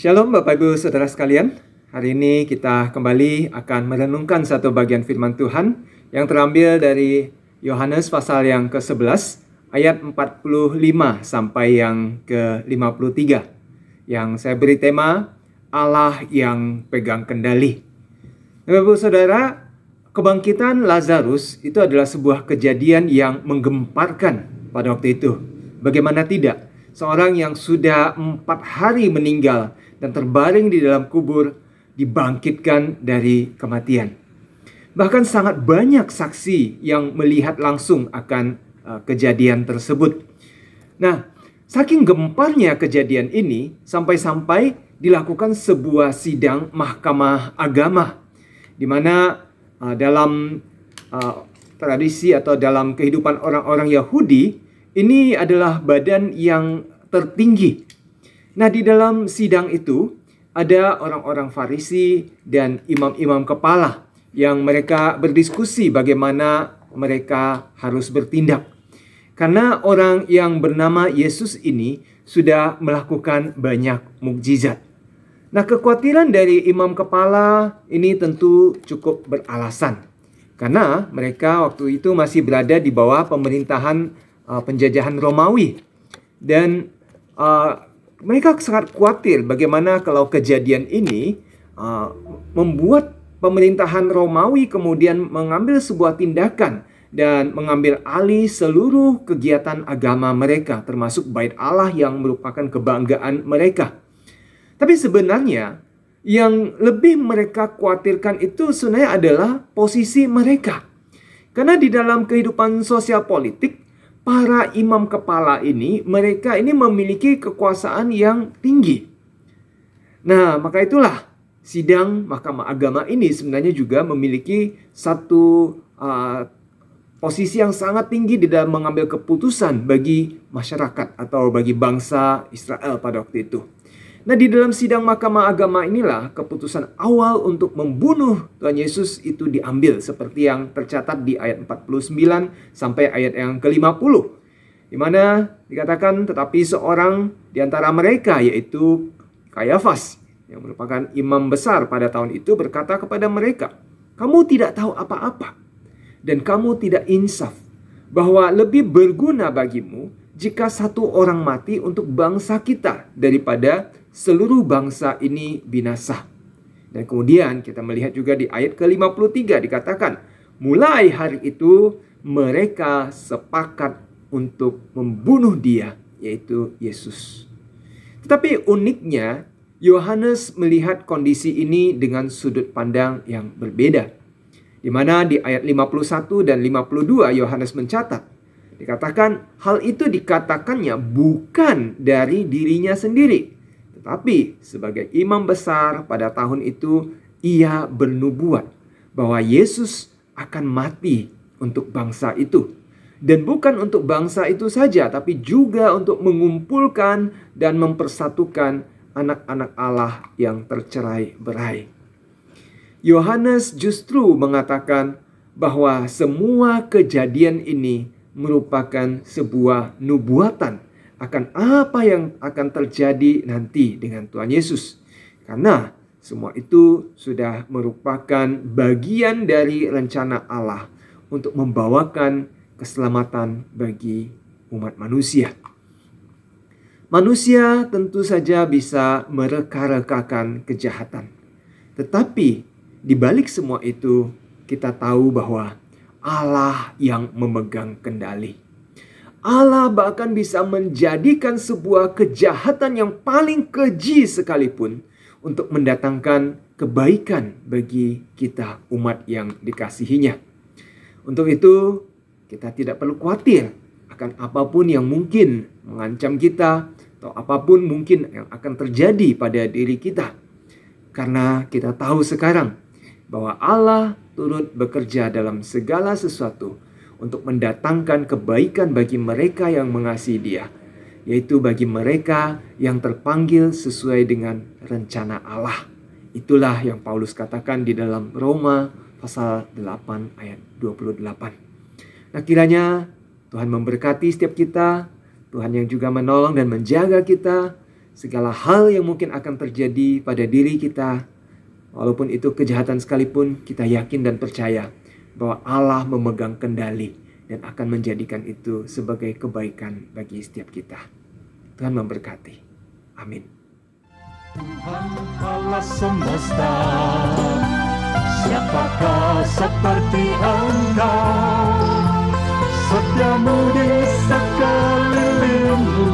Shalom Bapak Ibu Saudara sekalian. Hari ini kita kembali akan merenungkan satu bagian firman Tuhan yang terambil dari Yohanes pasal yang ke-11 ayat 45 sampai yang ke-53 yang saya beri tema Allah yang pegang kendali. Bapak Ibu Saudara, kebangkitan Lazarus itu adalah sebuah kejadian yang menggemparkan pada waktu itu. Bagaimana tidak? Seorang yang sudah 4 hari meninggal dan terbaring di dalam kubur dibangkitkan dari kematian. Bahkan sangat banyak saksi yang melihat langsung akan kejadian tersebut. Nah, saking gemparnya kejadian ini sampai-sampai dilakukan sebuah sidang mahkamah agama, di mana dalam tradisi atau dalam kehidupan orang-orang Yahudi, ini adalah badan yang tertinggi. Nah, di dalam sidang itu ada orang-orang Farisi dan imam-imam kepala yang mereka berdiskusi bagaimana mereka harus bertindak. Karena orang yang bernama Yesus ini sudah melakukan banyak mukjizat. Nah, kekhawatiran dari imam kepala ini tentu cukup beralasan. Karena mereka waktu itu masih berada di bawah pemerintahan penjajahan Romawi. Dan mereka sangat khawatir bagaimana kalau kejadian ini membuat pemerintahan Romawi kemudian mengambil sebuah tindakan dan mengambil alih seluruh kegiatan agama mereka, termasuk Bait Allah yang merupakan kebanggaan mereka. Tapi sebenarnya yang lebih mereka khawatirkan itu sebenarnya adalah posisi mereka. Karena di dalam kehidupan sosial politik, para imam kepala ini, mereka ini memiliki kekuasaan yang tinggi. Nah, maka itulah sidang mahkamah agama ini sebenarnya juga memiliki satu posisi yang sangat tinggi di dalam mengambil keputusan bagi masyarakat atau bagi bangsa Israel pada waktu itu. Nah, di dalam sidang mahkamah agama inilah keputusan awal untuk membunuh Tuhan Yesus itu diambil, seperti yang tercatat di ayat 49 sampai ayat yang ke-50. Di mana dikatakan, tetapi seorang di antara mereka, yaitu Kayafas, yang merupakan imam besar pada tahun itu, berkata kepada mereka, "Kamu tidak tahu apa-apa dan kamu tidak insaf, bahwa lebih berguna bagimu jika satu orang mati untuk bangsa kita daripada seluruh bangsa ini binasa." Dan kemudian kita melihat juga di ayat ke-53 dikatakan, mulai hari itu mereka sepakat untuk membunuh dia, yaitu Yesus. Tetapi uniknya, Yohanes melihat kondisi ini dengan sudut pandang yang berbeda. Di mana di ayat 51 dan 52 Yohanes mencatat, dikatakan hal itu dikatakannya bukan dari dirinya sendiri, tetapi sebagai imam besar pada tahun itu ia bernubuat bahwa Yesus akan mati untuk bangsa itu. Dan bukan untuk bangsa itu saja, tapi juga untuk mengumpulkan dan mempersatukan anak-anak Allah yang tercerai-berai. Yohanes justru mengatakan bahwa semua kejadian ini merupakan sebuah nubuatan akan apa yang akan terjadi nanti dengan Tuhan Yesus. Karena semua itu sudah merupakan bagian dari rencana Allah untuk membawakan keselamatan bagi umat manusia. Manusia tentu saja bisa mereka-rekakan kejahatan. Tetapi di balik semua itu kita tahu bahwa Allah yang memegang kendali. Allah bahkan bisa menjadikan sebuah kejahatan yang paling keji sekalipun untuk mendatangkan kebaikan bagi kita umat yang dikasihinya. Untuk itu kita tidak perlu khawatir akan apapun yang mungkin mengancam kita atau apapun mungkin yang akan terjadi pada diri kita. Karena kita tahu sekarang bahwa Allah turut bekerja dalam segala sesuatu untuk mendatangkan kebaikan bagi mereka yang mengasihi Dia, yaitu bagi mereka yang terpanggil sesuai dengan rencana Allah. Itulah yang Paulus katakan di dalam Roma pasal 8 ayat 28. Nah, kiranya Tuhan memberkati setiap kita, Tuhan yang juga menolong dan menjaga kita, segala hal yang mungkin akan terjadi pada diri kita, walaupun itu kejahatan sekalipun, kita yakin dan percaya bahwa Allah memegang kendali dan akan menjadikan itu sebagai kebaikan bagi setiap kita. Tuhan memberkati. Amin. Tuhan Allah semesta, siapakah seperti Engkau? Setiamu di sekelilingmu,